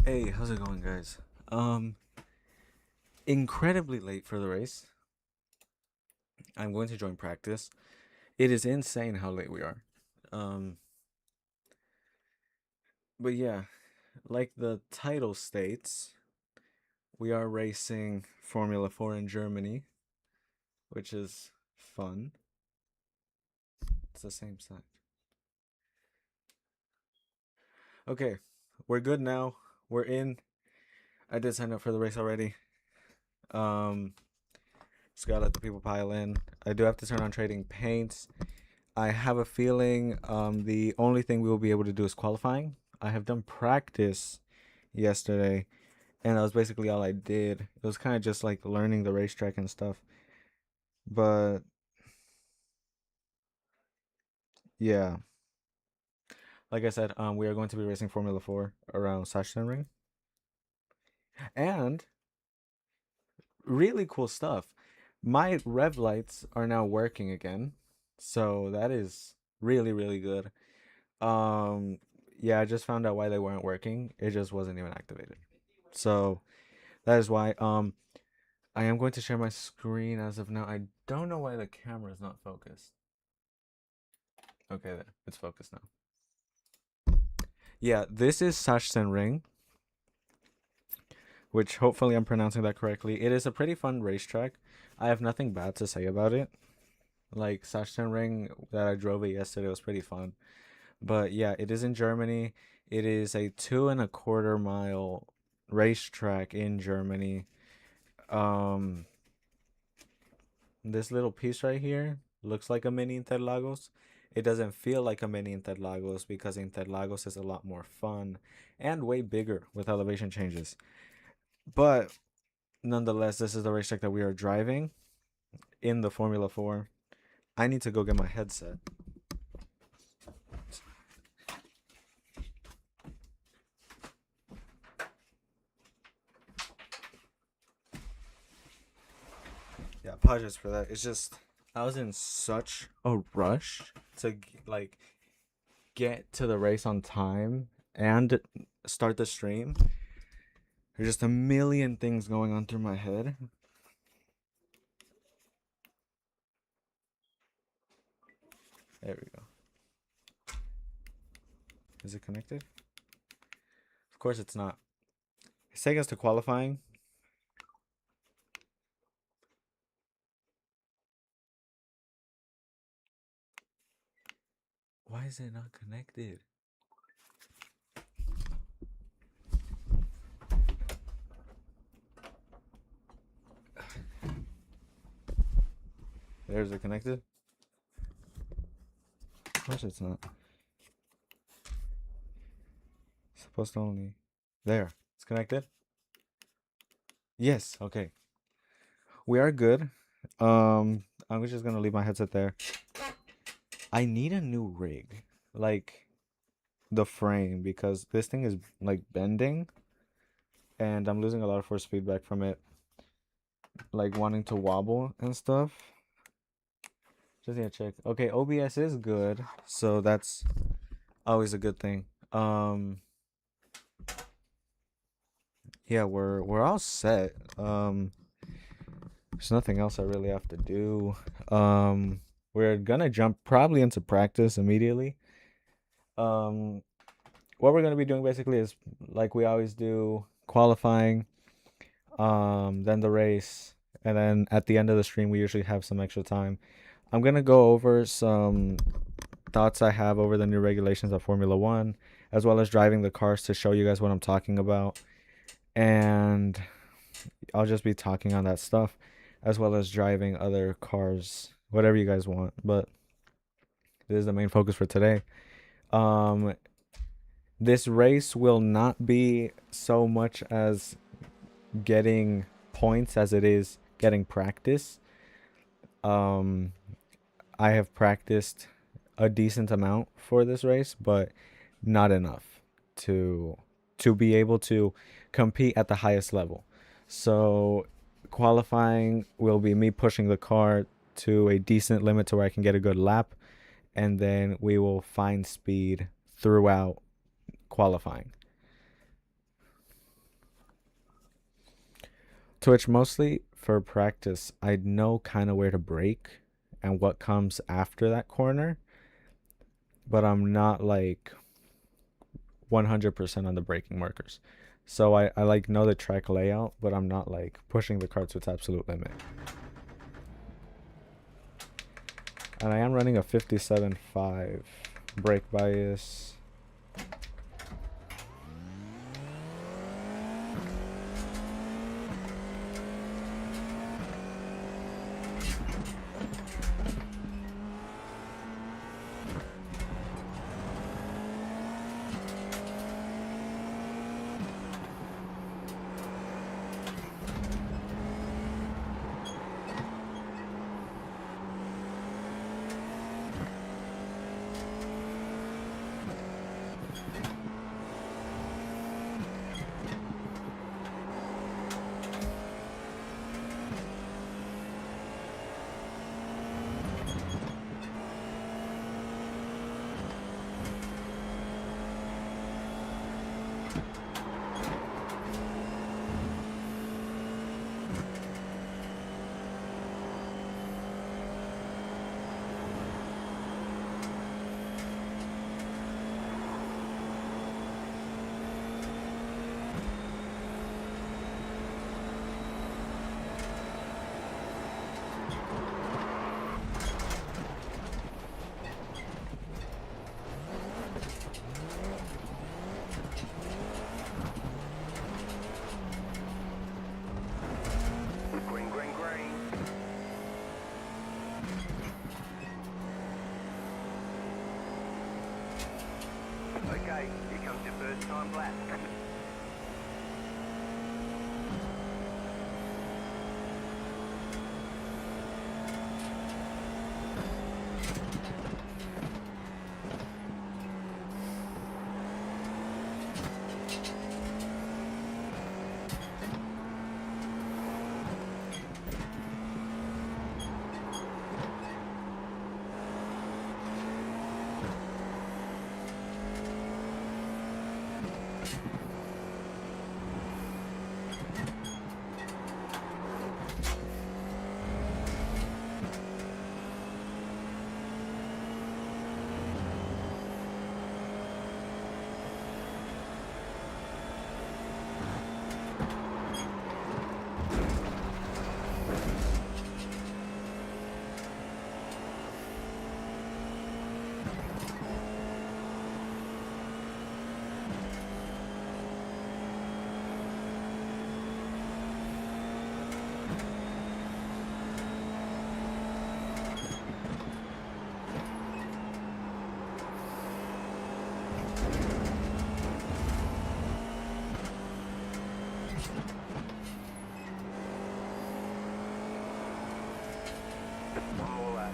Hey, how's it going, guys? Um, Incredibly late for the race. I'm going to join practice. It is insane how late we are. Um, but yeah, like the title states, we are racing Formula 4 in Germany, which is fun. It's the same side. Okay, we're good now. We're in. I did sign up for the race already. Um, just gotta let the people pile in. I do have to turn on trading paints. I have a feeling the only thing we will be able to do is qualifying. I have done practice yesterday, and that was basically all I did. It was kind of just like learning the racetrack and stuff. But yeah, like I said, we are going to be racing Formula 4 around Sachsenring. And really cool stuff. My rev lights are now working again. So that is really, really good. Um, yeah, I just found out why they weren't working. It just wasn't even activated. So that is why. I am going to share my screen as of now. I don't know why the camera is not focused. Okay, there. It's focused now. Yeah, this is Sachsenring, which hopefully I'm pronouncing that correctly. It is a pretty fun racetrack. I have nothing bad to say about it. Like Sachsenring that I drove it yesterday was pretty fun. But yeah, it is in Germany. It is a 2.25 mile racetrack in Germany. Um, This little piece right here looks like a mini Interlagos. It doesn't feel like a mini Interlagos because Interlagos is a lot more fun and way bigger with elevation changes. But nonetheless, this is the racetrack that we are driving in the Formula 4. I need to go get my headset. Yeah, apologies for that. It's just I was in such a rush to like get to the race on time and start the stream. There's just a million things going on through my head. There we go. Is it connected? Of course it's not. It's taking us to qualifying. Why is it not connected? There's it connected. Of course it's not. It's supposed to only. There. It's connected. Yes. Okay. We are good. I'm just gonna leave my headset there. I need a new rig, like the frame, because this thing is like bending, and I'm losing a lot of force feedback from it, like wanting to wobble and stuff. Just need to check. Okay, OBS is good, so that's always a good thing. Yeah, we're all set. There's nothing else I really have to do. We're gonna jump probably into practice immediately. Um, what we're gonna be doing basically is like we always do, qualifying, then the race, and then at the end of the stream we usually have some extra time. I'm gonna go over some thoughts I have over the new regulations of Formula One, as well as driving the cars to show you guys what I'm talking about. And I'll just be talking on that stuff, as well as driving other cars, whatever you guys want. But this is the main focus for today. Um, this race will not be so much as getting points as it is getting practice. Um, I have practiced a decent amount for this race, but not enough to be able to compete at the highest level. So qualifying will be me pushing the car to a decent limit to where I can get a good lap, and then we will find speed throughout qualifying. Twitch mostly for practice. I know kind of where to brake and what comes after that corner, but I'm not like 100% on the braking markers. So I like know the track layout, but I'm not like pushing the car to its absolute limit. And I am running a 57.5 brake bias. Okay, here comes your first time lap. One more lap.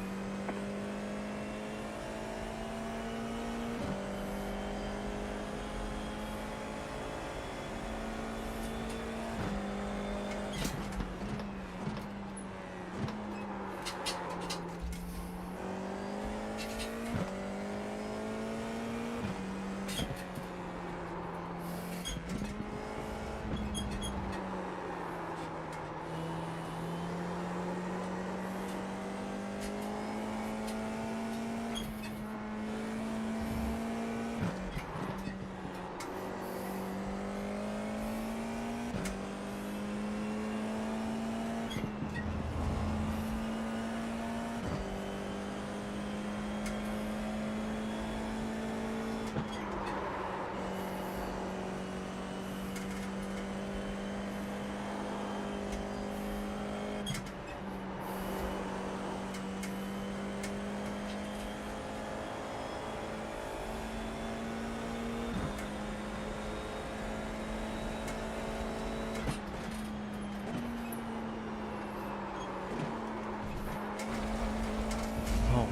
Oh.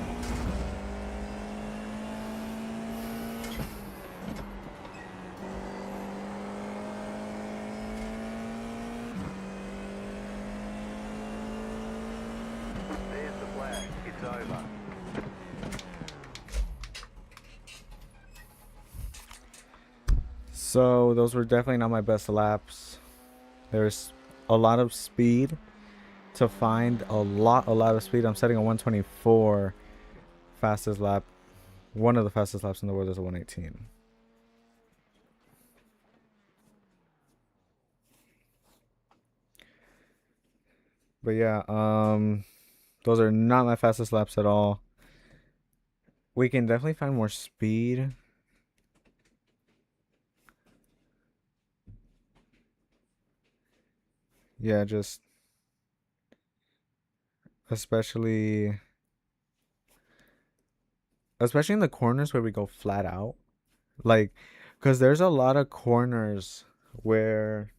There's the flag. It's over. So those were definitely not my best laps. There's a lot of speed to find a lot of speed. I'm setting a 124 fastest lap. One of the fastest laps in the world is a 118. But yeah, those are not my fastest laps at all. We can definitely find more speed. Yeah, just especially especially in the corners where we go flat out. Like, because there's a lot of corners where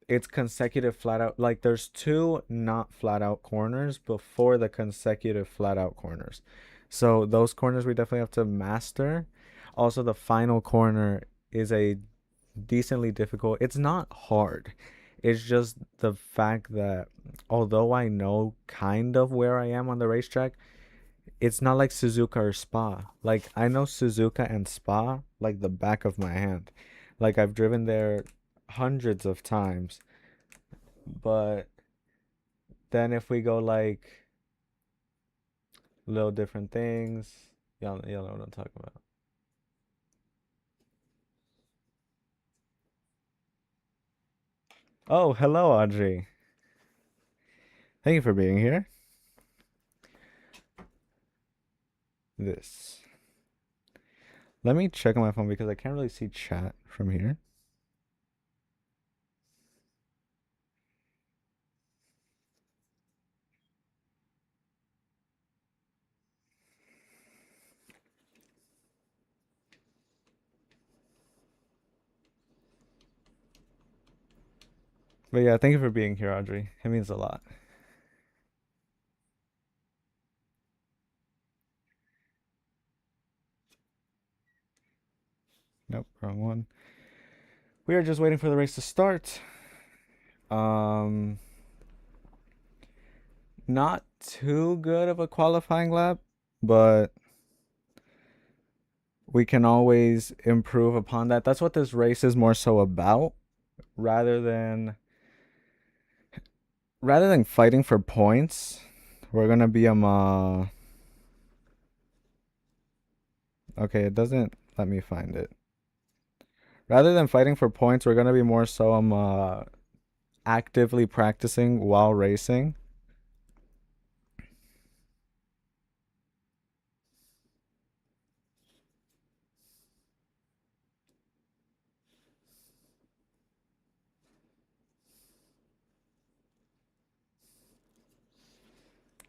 it's consecutive flat out. Like, there's two not flat out corners before the consecutive flat out corners. So, those corners we definitely have to master. Also, the final corner is a decently difficult. It's not hard. It's just the fact that although I know kind of where I am on the racetrack, it's not like Suzuka or Spa. Like I know Suzuka and Spa like the back of my hand. Like I've driven there hundreds of times. But then if we go like little different things, y'all know what I'm talking about. Oh, hello, Audrey. Thank you for being here. This. Let me check on my phone because I can't really see chat from here. But yeah, thank you for being here, Audrey. It means a lot. Nope, wrong one. We are just waiting for the race to start. Um, Not too good of a qualifying lap, but we can always improve upon that. That's what this race is more so about, rather than fighting for points. We're gonna be okay, it doesn't let me find it. Rather than fighting for points, we're gonna be more so actively practicing while racing.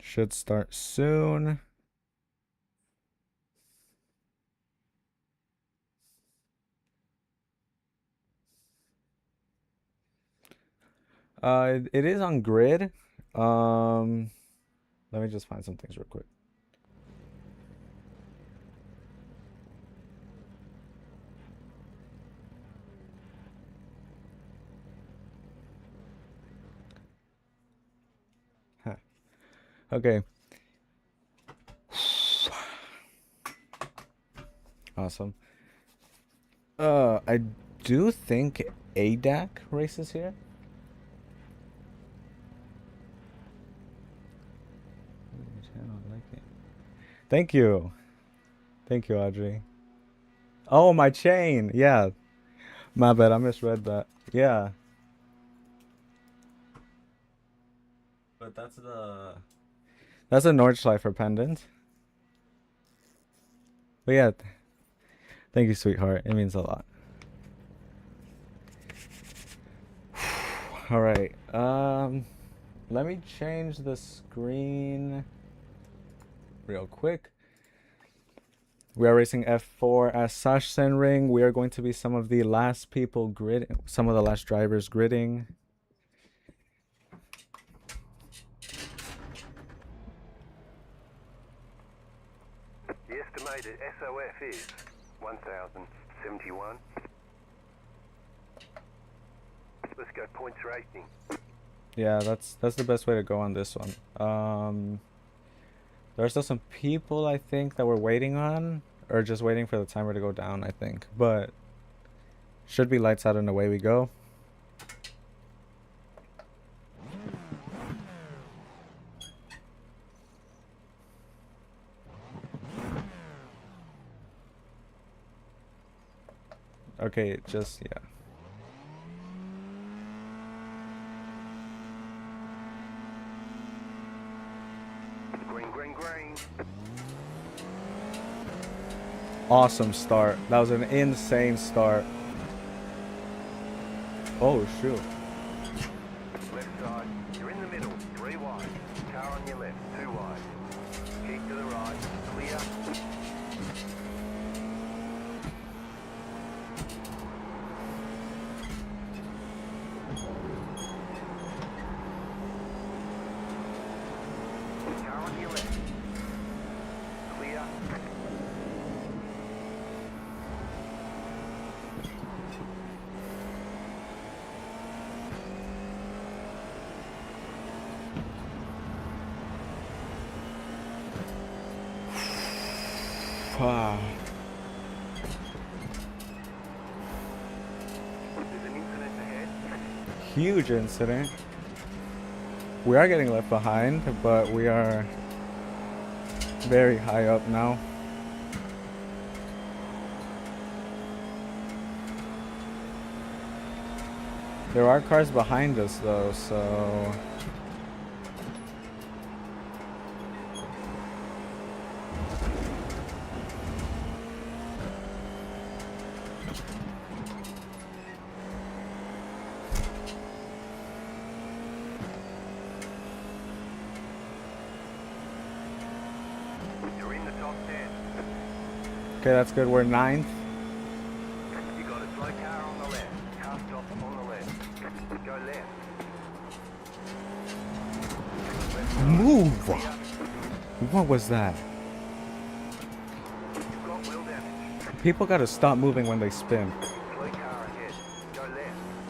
Should start soon. It is on grid. Um, Let me just find some things real quick. Huh. Okay. Awesome. I do think ADAC races here. Thank you. Thank you, Audrey. Oh, my chain. Yeah. My bad. I misread that. Yeah. But that's a Nordschleifer pendant. But yeah, thank you, sweetheart. It means a lot. All right. Let me change the screen real quick. We are racing F4 at Sachsenring. We are going to be some of the last people some of the last drivers gridding. The estimated SOF is 1071. Let's go points racing. Yeah, that's the best way to go on this one. There are still some people I think that we're waiting on, or just waiting for the timer to go down, I think. But should be lights out and away we go. Okay, just yeah. Green, green, green. Awesome start. That was an insane start. Oh shoot. Left side. You're in the middle. 3 wide. Car on your left. 2 wide. Keep to the right. Clear. Car on your left. Clear. Ah, There's an incident ahead. huge incident. We are getting left behind, but we are very high up now. There are cars behind us though, so You're in the top 10. okay, that's good. We're ninth. You got a slow car on the left. Car stop on the left. Go left. Left side. Move! Clear. What was that? You've got wheel damage. People gotta stop moving when they spin. Slow car ahead. Go left.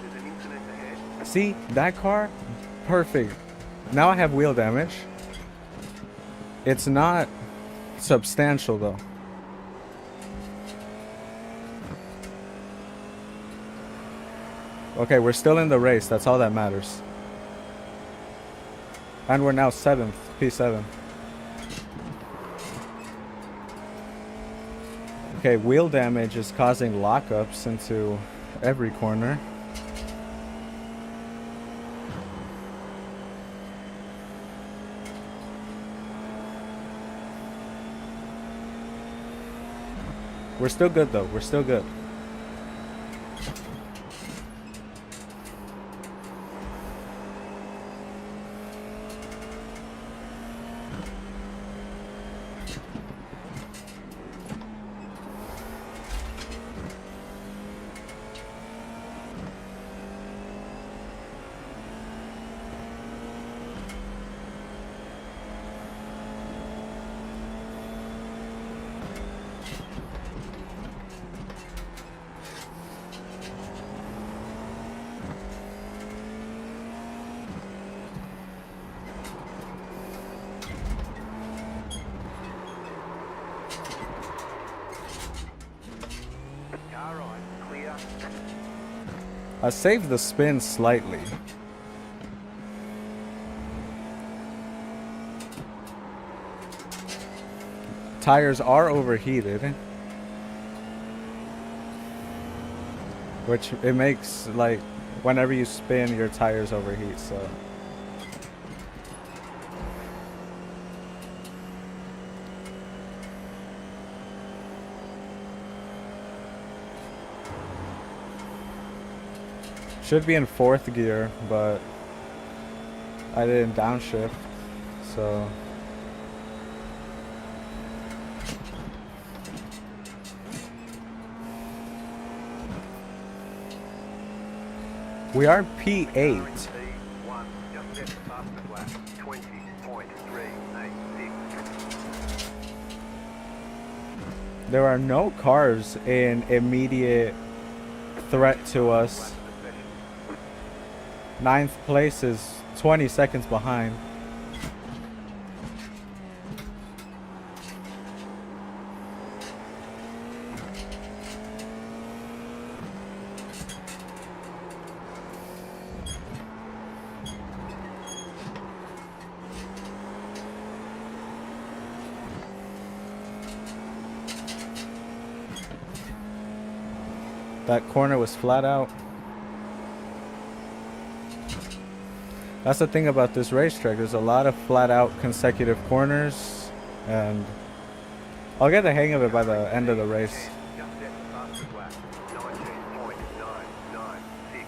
There's an incident ahead. See, that car? Perfect. Now I have wheel damage. It's not substantial though. Okay, we're still in the race. That's all that matters. And we're now 7th, P7. Okay, wheel damage is causing lockups into every corner. We're still good though. We're still good. Car right. Clear. I saved the spin slightly. Tires are overheated. Which it makes, like, whenever you spin, your tires overheat, so. Should be in 4th gear, but I didn't downshift, so. We are P8. P1, just set the fastest lap. 20.386. There are no cars in immediate threat to us. 9th place is 20 seconds behind. That corner was flat out. That's the thing about this racetrack. There's a lot of flat out consecutive corners, and I'll get the hang of it by the end of the race. Just set the fastest lap. 19.996.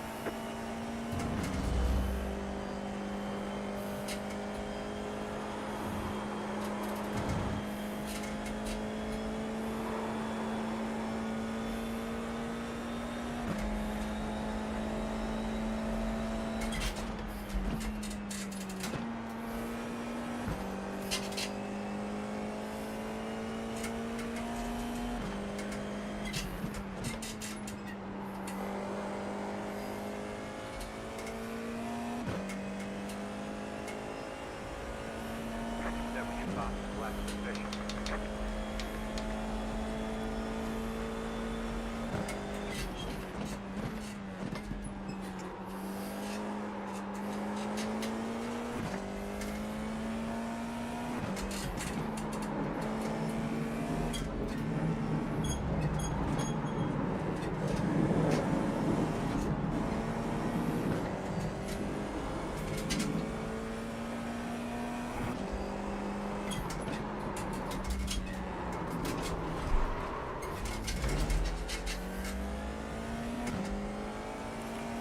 That was your fastest lap of the session.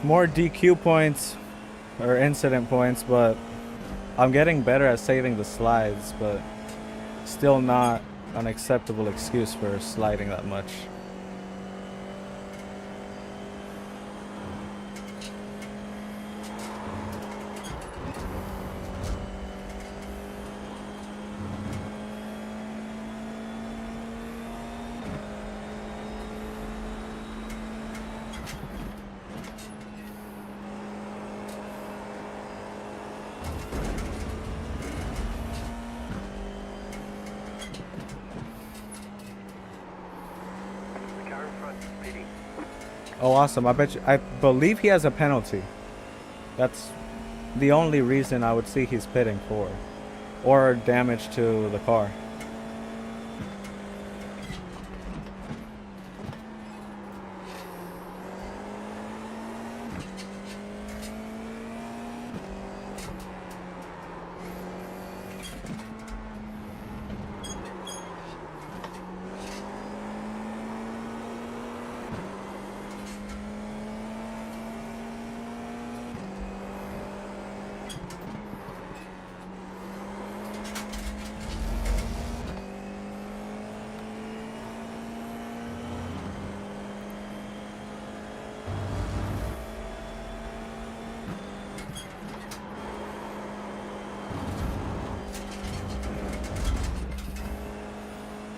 More DQ points or incident points, but I'm getting better at saving the slides, but still not an acceptable excuse for sliding that much. The car in front is pitting. Oh, awesome. I believe he has a penalty. That's the only reason I would see he's pitting for. Or damage to the car.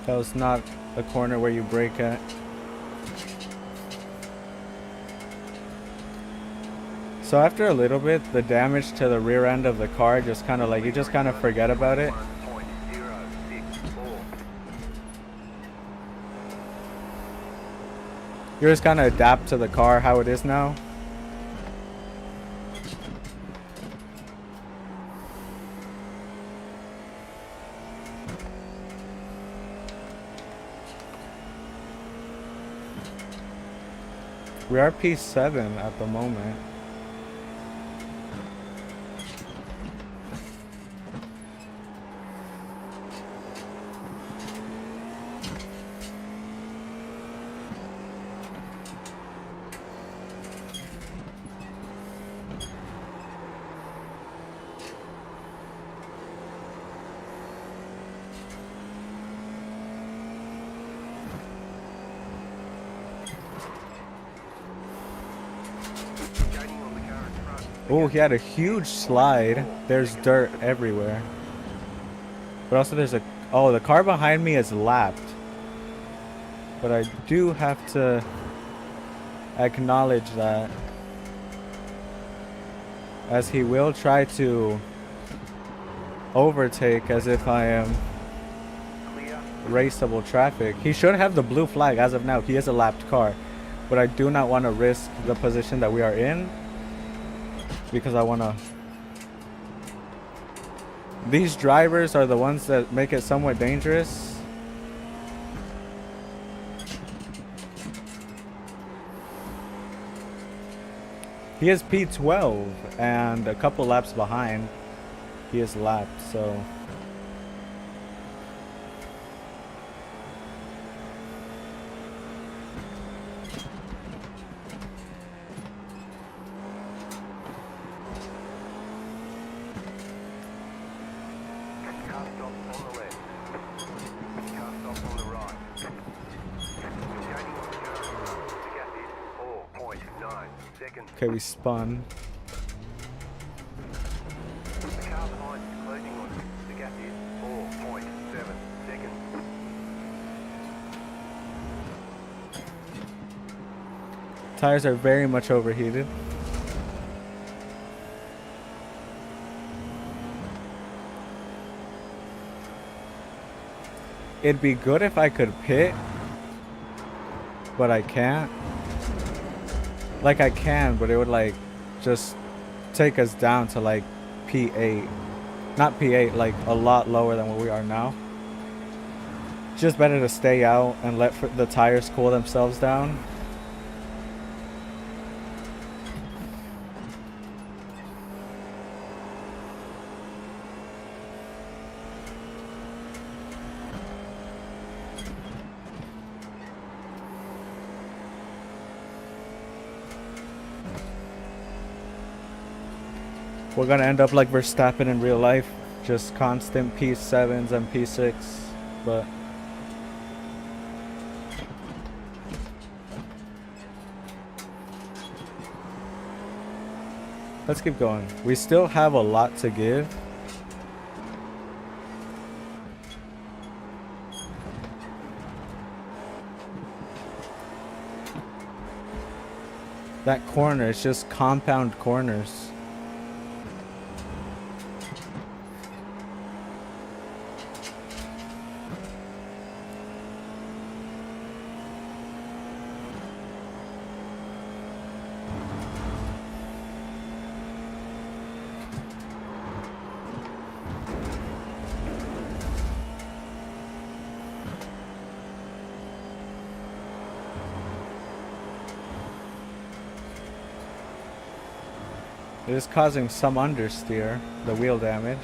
That was not a corner where you brake at. So after a little bit, the damage to the rear end of the car just kind of like, you just kind of forget about it. 1.064. You just kind of adapt to the car how it is now. We are P7 at the moment. Gaining on the car in front. Oh, he had a huge slide. There's dirt everywhere. But also there's a... Oh, the car behind me is lapped. But I do have to acknowledge that, as he will try to overtake as if I am Clear. raceable traffic. He should have the blue flag as of now. He is a lapped car. But I do not want to risk the position that we are in, because I want to... These drivers are the ones that make it somewhat dangerous. He is P12 and a couple laps behind. He is lapped, so Car stop on the left. Car stop on the right. You're gaining on the car. The gap is 4.9 seconds. okay, we spun. The car behind is closing on you. The gap is 4.7 seconds. Tires are very much overheated. It'd be good if I could pit, but I can't. Like I can, but it would like just take us down to like P8. Not P8, like a lot lower than where we are now. Just better to stay out and let the tires cool themselves down. We're gonna end up like Verstappen in real life, just constant P7s and P6, but let's keep going. We still have a lot to give. That corner, it's just compound corners. It is causing some understeer, the wheel damage.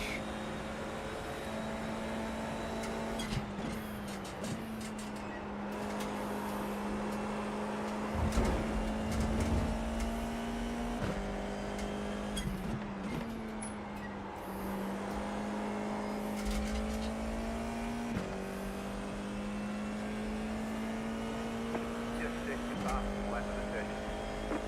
Just set your fastest lap of the session.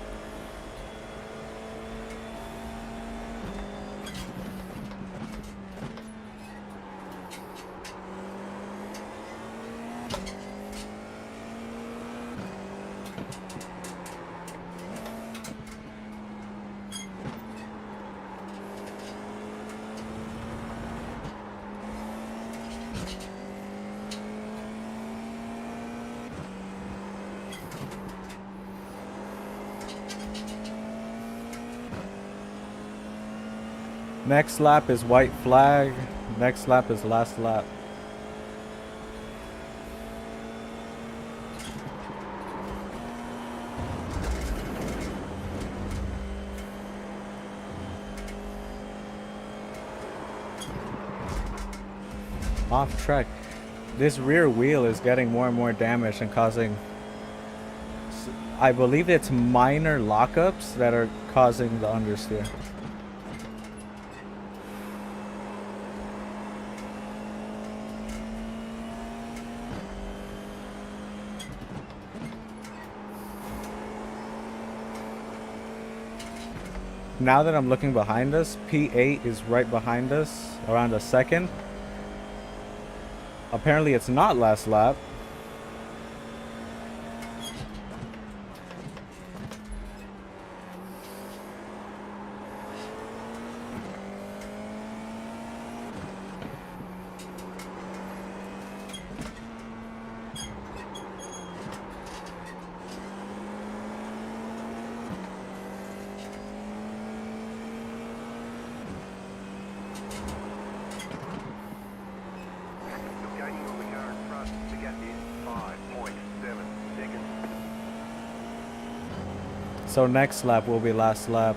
Next lap is white flag. Next lap is last lap. Off track. This rear wheel is getting more and more damage and causing, I believe it's minor lockups that are causing the understeer. Now that I'm looking behind us, P8 is right behind us, around a second. Apparently it's not last lap. You're gaining on the car in front. The gap is So next lap will be last lap.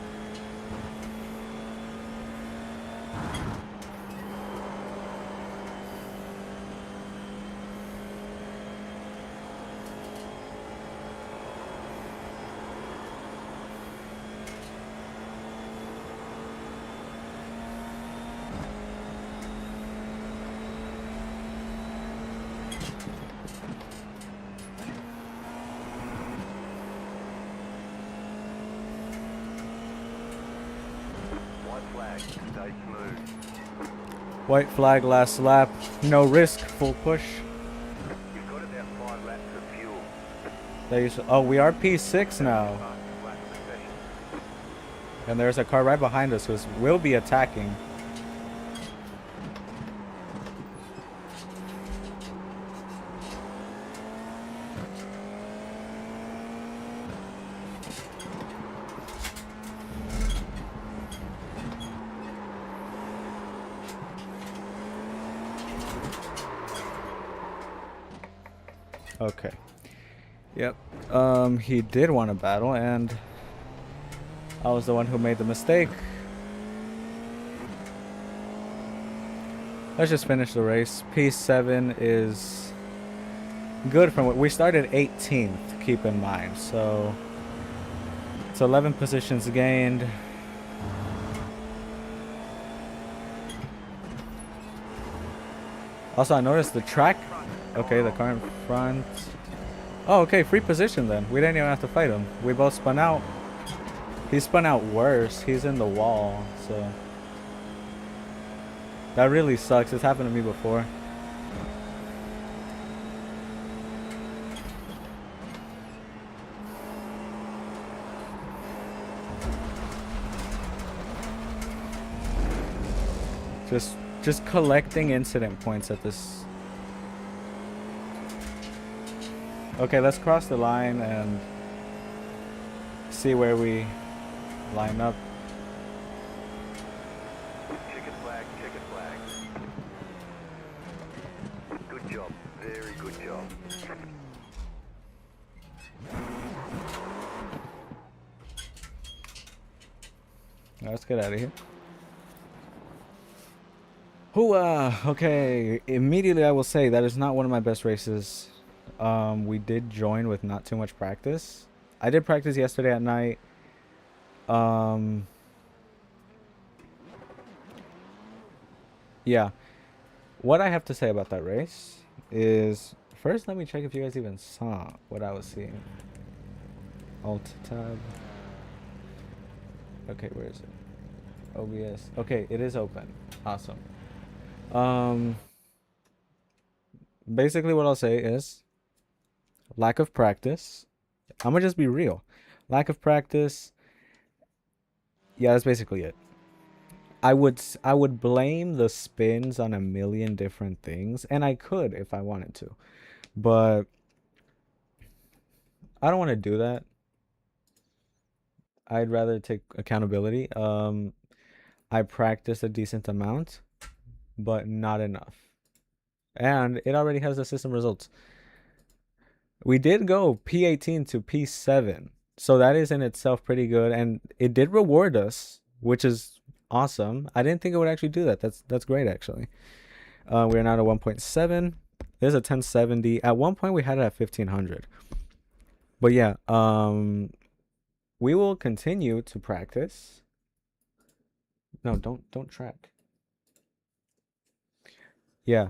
White flag, stay smooth. White flag last lap. No risk, full push. You've got about 5 laps of fuel. Oh, we are P6 now. Fastest lap of the session. And there's a car right behind us who will be attacking. Okay. Yep. He did want to battle, and I was the one who made the mistake. Let's just finish the race. P7 is good from what we started 18th, keep in mind. So it's 11 positions gained. Also, I noticed the track. Okay, the car in front. Oh, okay, free position then. We didn't even have to fight him. We both spun out. He spun out worse. He's in the wall, so that really sucks. It's happened to me before. Just collecting incident points at this. Okay, let's cross the line and see where we line up. Checkered flag, checkered flag. Good job, very good job. Now let's get out of here. Hooah! Okay, immediately I will say that is not one of my best races. We did join with not too much practice. I did practice yesterday at night. Yeah. What I have to say about that race is first let me check if you guys even saw what I was seeing. Alt tab. Okay, where is it? OBS. Okay, it is open. Awesome. Um Basically what I'll say is lack of practice. I'm gonna just be real. Lack of practice. Yeah, that's basically it. I would blame the spins on a million different things, and I could if I wanted to, but I don't want to do that. I'd rather take accountability. I practiced a decent amount, but not enough, and it already has the system results. We did go P18 to P7, so that is in itself pretty good, and it did reward us, which is awesome. I didn't think it would actually do that. That's great actually. We're now at 1.7. There's a 1070. At one point we had it at 1500. But yeah, we will continue to practice. No, don't track. Yeah.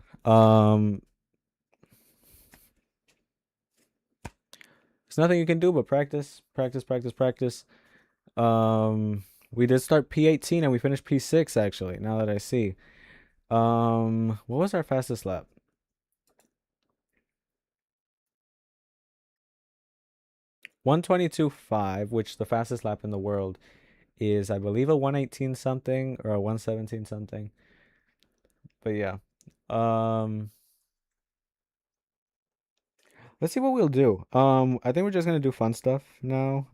There's nothing you can do but practice, practice, practice, practice. We did start P18 and we finished P6 actually, now that I see. What was our fastest lap? 122.5, which the fastest lap in the world is, I believe, a 118 something or a 117 something. But yeah. Um, let's see what we'll do. I think we're just gonna do fun stuff now.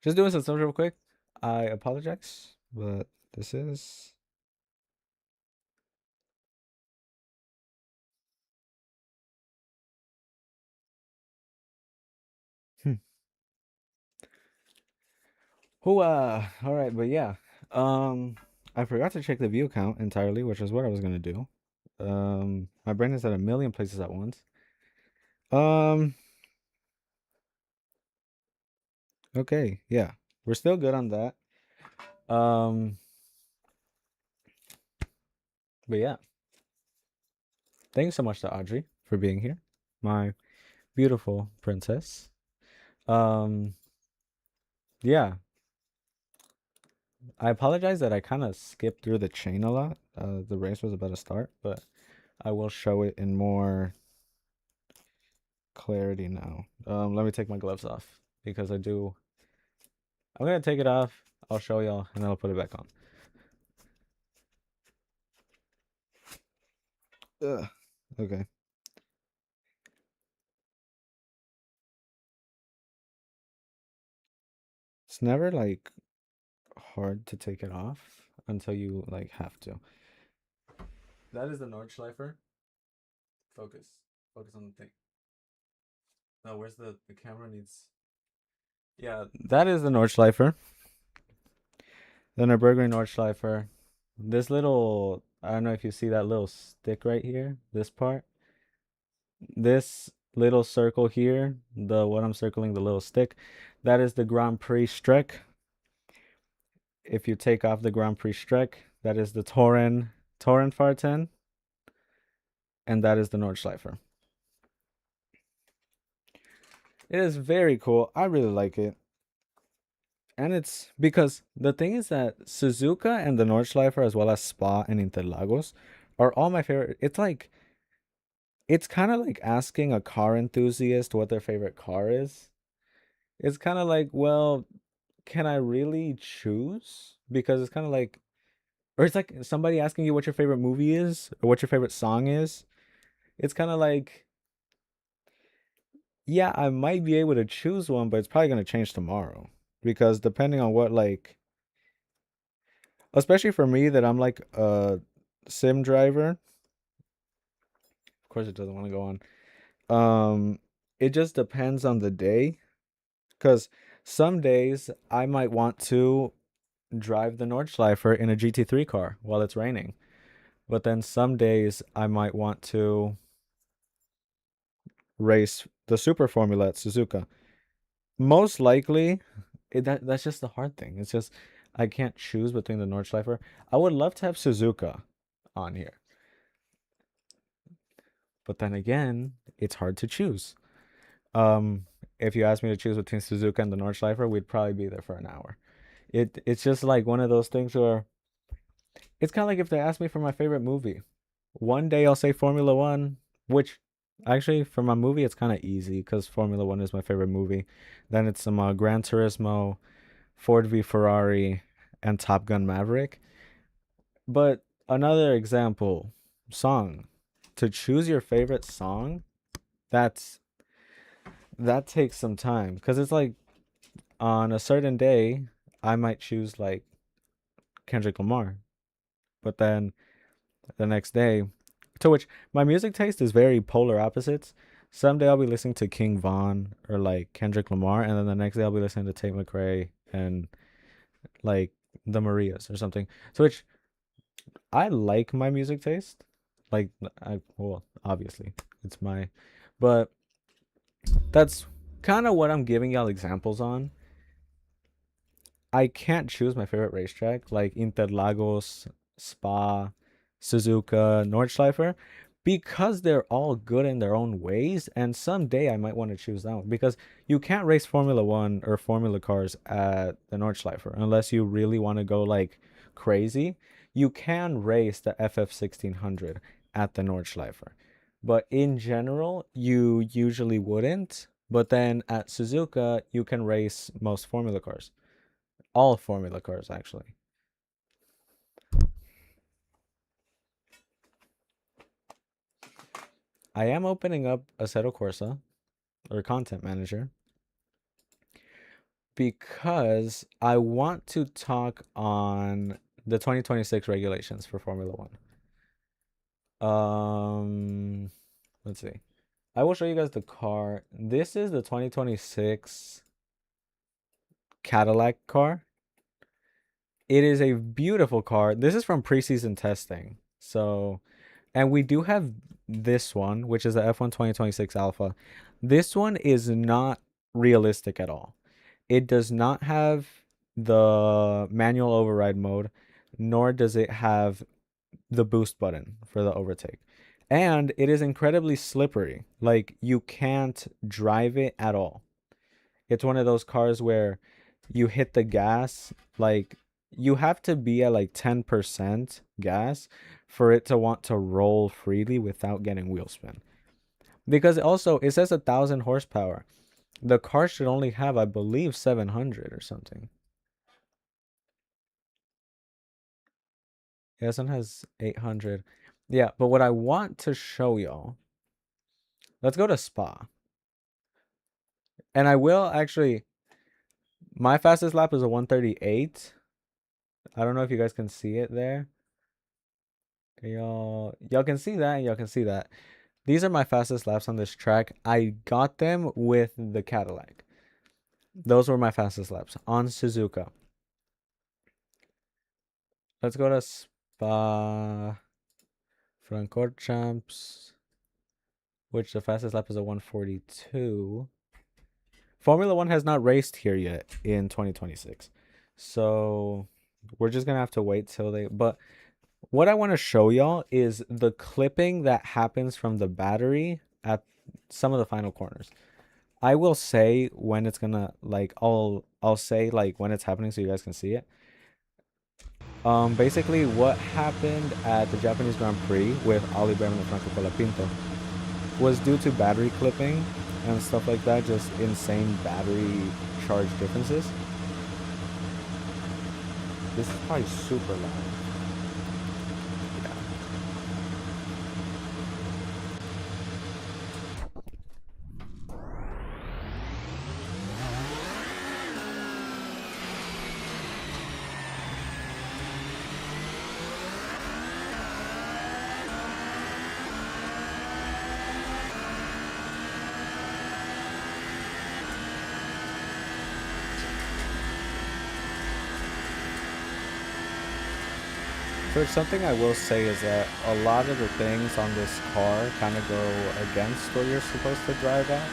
Just doing some stuff real quick. I apologize, but this is. Hmm. All right, but yeah. Um, I forgot to check the view count entirely, which is what I was gonna do. My brain is at a million places at once. Um, okay, yeah, we're still good on that. Um, but yeah, thanks so much to Audrey for being here, my beautiful princess. Um, yeah, I apologize that I kind of skipped through the chain a lot. The race was about to start, but I will show it in more clarity now. Let me take my gloves off because I do. I'm gonna take it off. I'll show y'all, and then I'll put it back on. Ugh. Okay. It's never like hard to take it off until you like have to. That is the Nordschleifer. Focus. Focus on the thing. No, where's the camera needs. Yeah, that is the Nordschleifer. The Nürburgring Nordschleifer. This little, I don't know if you see that little stick right here, this part. This little circle here, the what I'm circling, the little stick, that is the Grand Prix Streck. If you take off the Grand Prix Streck, that is the Torrenfahrten, and that is the Nordschleifer. It is very cool. I really like it. And it's because the thing is that Suzuka and the Nordschleifer, as well as Spa and Interlagos, are all my favorite. It's kind of like asking a car enthusiast what their favorite car is. It's kind of like, well, can I really choose? Because it's kind of like, or it's like somebody asking you what your favorite movie is or what your favorite song is. It's kind of like, yeah, I might be able to choose one, but it's probably going to change tomorrow. Because depending on what, like, especially for me, that I'm like a sim driver, of course, it doesn't want to go on. It just depends on the day. Because some days I might want to drive the Nordschleifer in a GT3 car while it's raining. But then some days I might want to race the Super Formula at Suzuka. Most likely, that's just the hard thing. It's just I can't choose between the Nordschleifer. I would love to have Suzuka on here, but then again, it's hard to choose. Um, if you asked me to choose between Suzuka and the Nordschleifer, we'd probably be there for an hour. It's just like one of those things where it's kind of like if they asked me for my favorite movie. One day I'll say Formula One, which actually for my movie it's kind of easy because Formula One is my favorite movie. Then it's some Gran Turismo, Ford v Ferrari, and Top Gun Maverick. But another example, song. To choose your favorite song, that's that takes some time because it's like on a certain day I might choose like Kendrick Lamar, but then the next day, to which my music taste is very polar opposites. Someday I'll be listening to King Von or like Kendrick Lamar, and then the next day I'll be listening to Tate McRae and like the Marias or something. So which I like my music taste. Like I well, obviously it's my, but that's kind of what I'm giving y'all examples on. I can't choose my favorite racetrack like Interlagos, Spa, Suzuka, Nordschleifer because they're all good in their own ways. And someday I might want to choose that one because you can't race Formula One or Formula cars at the Nordschleifer unless you really want to go like crazy. You can race the FF 1600 at the Nordschleifer, but in general, you usually wouldn't. But then at Suzuka, you can race most Formula cars. All Formula cars, actually. I am opening up Assetto Corsa or Content Manager, because I want to talk on the 2026 regulations for Formula One. Um, let's see. I will show you guys the car. This is the 2026 Cadillac car. It is a beautiful car. This is from preseason testing. So, and we do have this one, which is the F1 2026 Alpha. This one is not realistic at all. It does not have the manual override mode, nor does it have the boost button for the overtake. And it is incredibly slippery. Like, you can't drive it at all. It's one of those cars where you hit the gas, like, you have to be at like 10% gas for it to want to roll freely without getting wheel spin. Because also, it says 1,000 horsepower. The car should only have, I believe, 700 or something. Yeah, this one has 800. Yeah, but what I want to show y'all, let's go to Spa. And I will actually, my fastest lap is a 138. I don't know if you guys can see it there. Y'all can see that and y'all can see that. These are my fastest laps on this track. I got them with the Cadillac. Those were my fastest laps on Suzuka. Let's go to Spa Francorchamps, which the fastest lap is a 142. Formula One has not raced here yet in 2026. So we're just going to have to wait till they. But what I want to show y'all is the clipping that happens from the battery at some of the final corners. I will say when it's gonna, like, I'll say like when it's happening so you guys can see it. Basically what happened at the Japanese Grand Prix with Ali Berman and Franco Colapinto was due to battery clipping and stuff like that, just insane battery charge differences. This is probably super loud. So something I will say is that a lot of the things on this car kind of go against what you're supposed to drive at.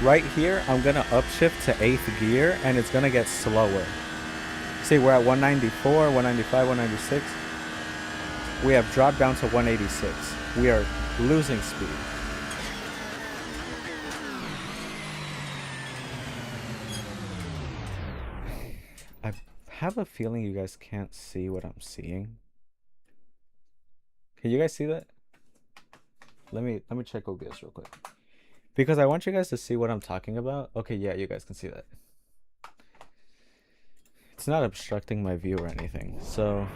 Right here, I'm going to upshift to 8th gear, and it's going to get slower. See, we're at 194, 195, 196. We have dropped down to 186. We are losing speed. I have a feeling you guys can't see what I'm seeing. Can you guys see that? Let me check OBS real quick. Because I want you guys to see what I'm talking about. Okay, yeah, you guys can see that. It's not obstructing my view or anything. So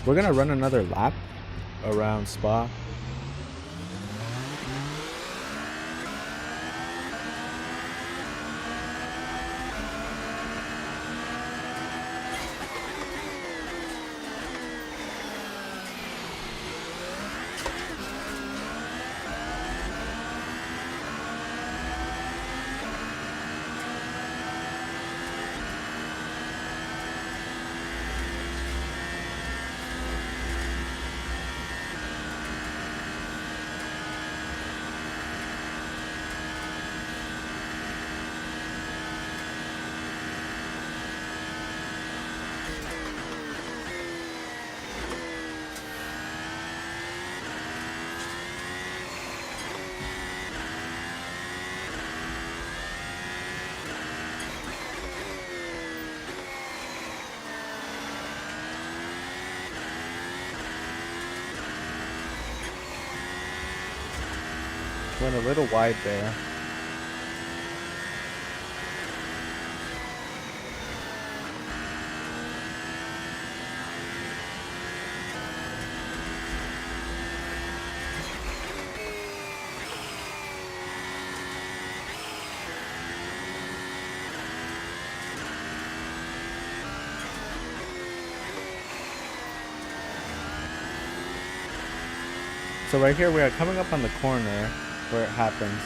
we're gonna run another lap around Spa. Went a little wide there. So right here we are coming up on the corner where it happens.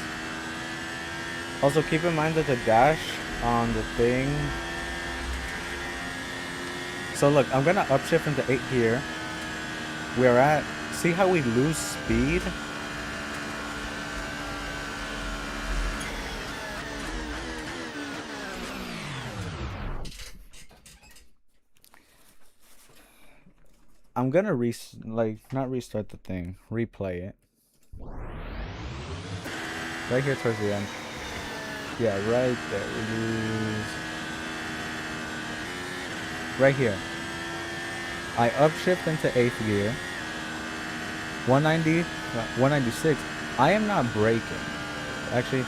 Also keep in mind that the dash on the thing. So look, I'm gonna upshift into 8th gear. We're at, see how we lose speed? I'm gonna not restart the thing, replay it. Right here towards the end. Yeah, right there. We lose. Right here. I upshift into 8th gear. 190, 196. I am not braking. Actually,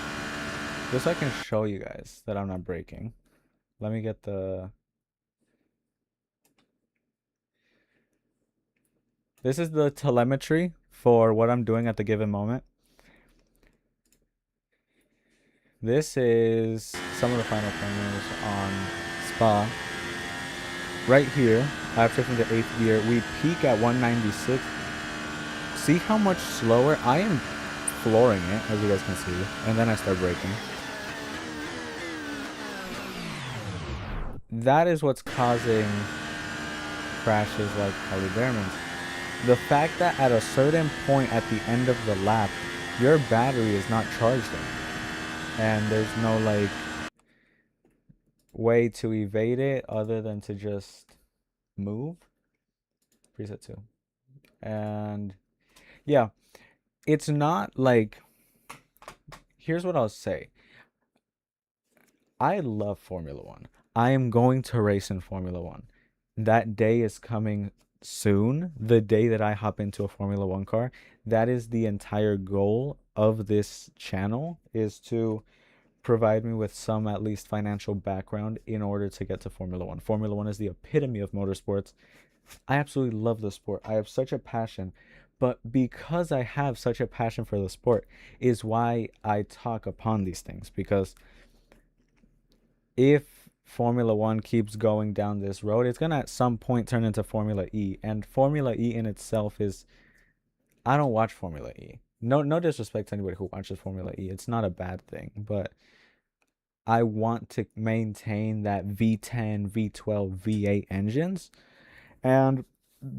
just so I can show you guys that I'm not braking. Let me get the... This is the telemetry for what I'm doing at the given moment. This is some of the final corners on Spa. Right here, after from the 8th gear, we peak at 196. See how much slower? I am flooring it, as you guys can see. And then I start braking. That is what's causing crashes like Harley Behrman's. The fact that at a certain point at the end of the lap, your battery is not charged anymore. And there's no like way to evade it other than to just move. Preset 2. And yeah, it's not like, here's what I'll say. I love Formula One. I am going to race in Formula One. That day is coming soon. The day that I hop into a Formula One car. That is the entire goal of this channel, is to provide me with some at least financial background in order to get to Formula One. Formula One is the epitome of motorsports. I absolutely love the sport. I have such a passion. But because I have such a passion for the sport is why I talk upon these things. Because if Formula One keeps going down this road, it's gonna at some point turn into Formula E. And Formula E in itself is, I don't watch Formula E. No disrespect to anybody who watches Formula E. It's not a bad thing, but I want to maintain that V10, V12, V8 engines. And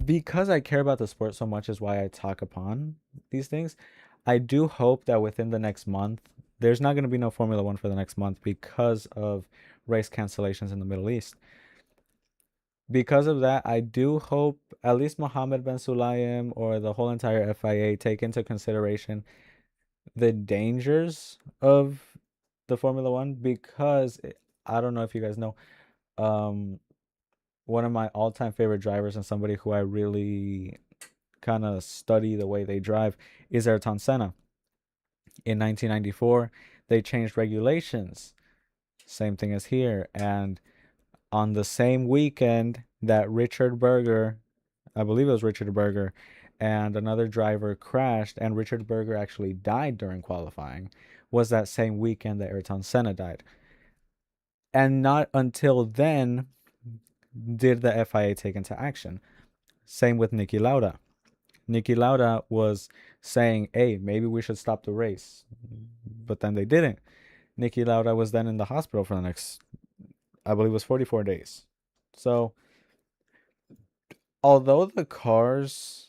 because I care about the sport so much is why I talk upon these things. I do hope that within the next month, there's not going to be no Formula One for the next month because of race cancellations in the Middle East. Because of that, I do hope at least Mohammed Ben Sulayem or the whole entire FIA take into consideration the dangers of the Formula One, because I don't know if you guys know, um, one of my all-time favorite drivers and somebody who I really kind of study the way they drive is Ayrton Senna. In 1994, they changed regulations. Same thing as here. And on the same weekend that Richard Berger, I believe it was Richard Berger, and another driver crashed, and Richard Berger actually died during qualifying, was that same weekend that Ayrton Senna died. And not until then did the FIA take into action. Same with Niki Lauda. Niki Lauda was saying, hey, maybe we should stop the race. But then they didn't. Niki Lauda was then in the hospital for the next, I believe it was 44 days. So, although the cars,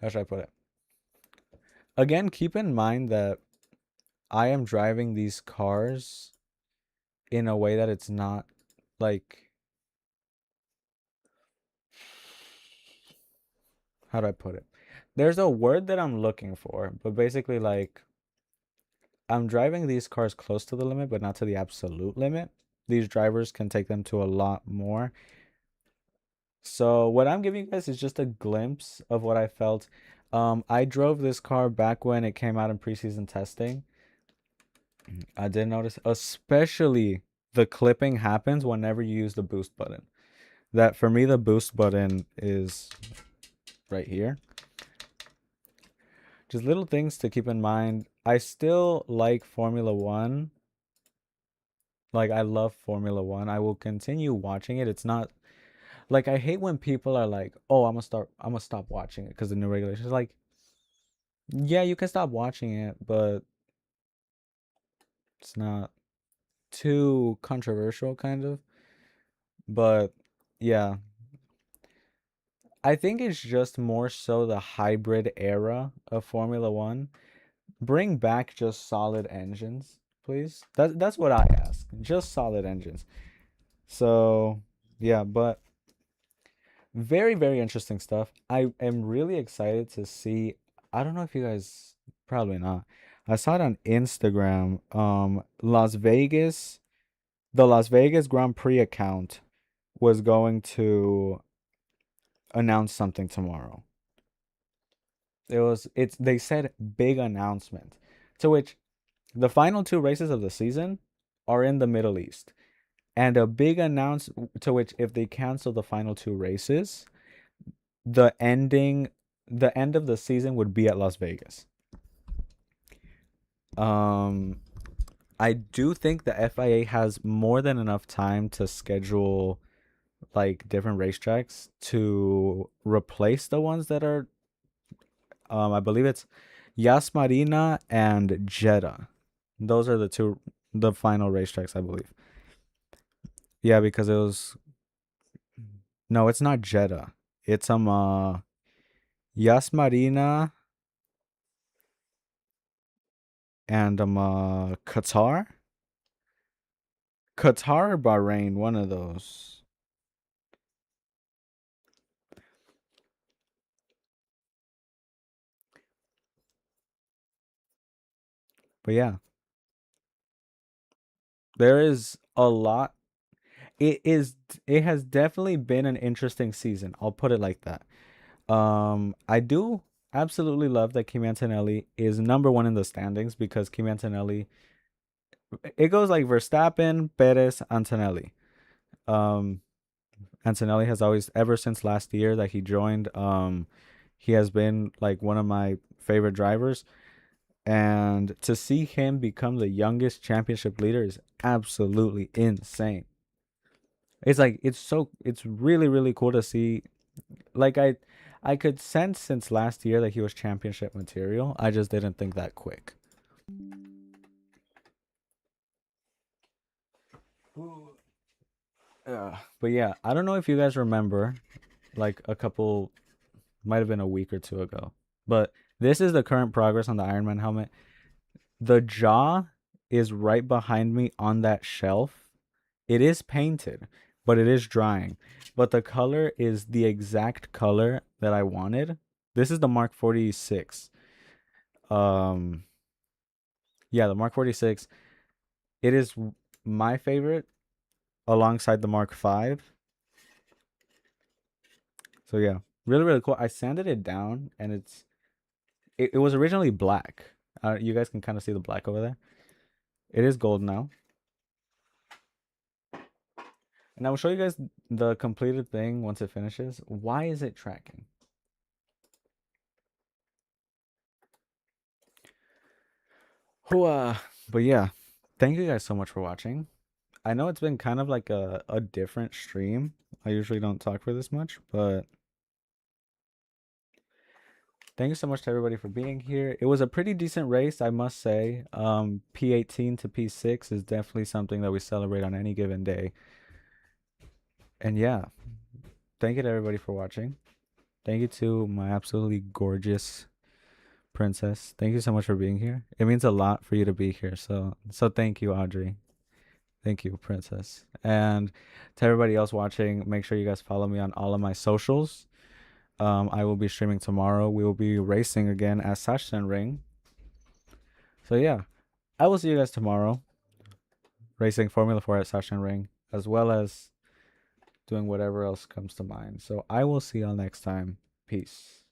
how should I put it? Again, keep in mind that I am driving these cars in a way that it's not like, how do I put it? There's a word that I'm looking for, but basically, like, I'm driving these cars close to the limit, but not to the absolute limit. These drivers can take them to a lot more. So what I'm giving you guys is just a glimpse of what I felt. I drove this car back when it came out in preseason testing. I did notice, especially the clipping happens whenever you use the boost button. That for me, the boost button is right here. Just little things to keep in mind. I still like Formula One. Like, I love Formula One. I will continue watching it. It's not like I hate when people are like, "Oh, I'm gonna stop watching it because the new regulations." Like, yeah, you can stop watching it, but it's not too controversial, kind of. But yeah, I think it's just more so the hybrid era of Formula One. Bring back just solid engines, please. That's what I ask. Just solid engines. So yeah, but very, very interesting stuff. I am really excited to see. I don't know if you guys, probably not. I saw it on Instagram. The Las Vegas Grand Prix account was going to announce something tomorrow. They said big announcement. To which the final two races of the season are in the Middle East. And a big announce to which if they cancel the final two races, the ending the end of the season would be at Las Vegas. Um I do think the FIA has more than enough time to schedule like different racetracks to replace the ones that are I believe it's Yas Marina and Jeddah. Those are the final racetracks, I believe. Yeah, because it was no, it's not Jeddah. It's Yas Marina and Qatar. Qatar or Bahrain, one of those. But yeah, there is a lot. It is it has definitely been an interesting season. I'll put it like that. I do absolutely love that Kim Antonelli is number one in the standings because Kim Antonelli it goes like Verstappen, Perez, Antonelli. Um Antonelli has always ever since last year that he joined, he has been like one of my favorite drivers. And to see him become the youngest championship leader is absolutely insane. It's really, really cool to see. Like I could sense since last year that he was championship material. I just didn't think that quick. But yeah, I don't know if you guys remember, like a couple, might have been a week or two ago. But this is the current progress on the Iron Man helmet. The jaw is right behind me on that shelf. It is painted, but it is drying. But the color is the exact color that I wanted. This is the Mark 46. Um, yeah, the Mark 46. It is my favorite alongside the Mark 5. So yeah, really, really cool. I sanded it down and it was originally black. You guys can kind of see the black over there. It is gold now. And I will show you guys the completed thing once it finishes. Why is it tracking? Hooah. But yeah, thank you guys so much for watching. I know it's been kind of like a different stream. I usually don't talk for this much, but thank you so much to everybody for being here. It was a pretty decent race, I must say. P18 to P6 is definitely something that we celebrate on any given day. And yeah, thank you to everybody for watching. Thank you to my absolutely gorgeous princess. Thank you so much for being here. It means a lot for you to be here. So thank you, Audrey. Thank you, princess. And to everybody else watching, make sure you guys follow me on all of my socials. I will be streaming tomorrow. We will be racing again at Sachsenring. So yeah, I will see you guys tomorrow, racing Formula 4 at Sachsenring, as well as doing whatever else comes to mind. So I will see y'all next time. Peace.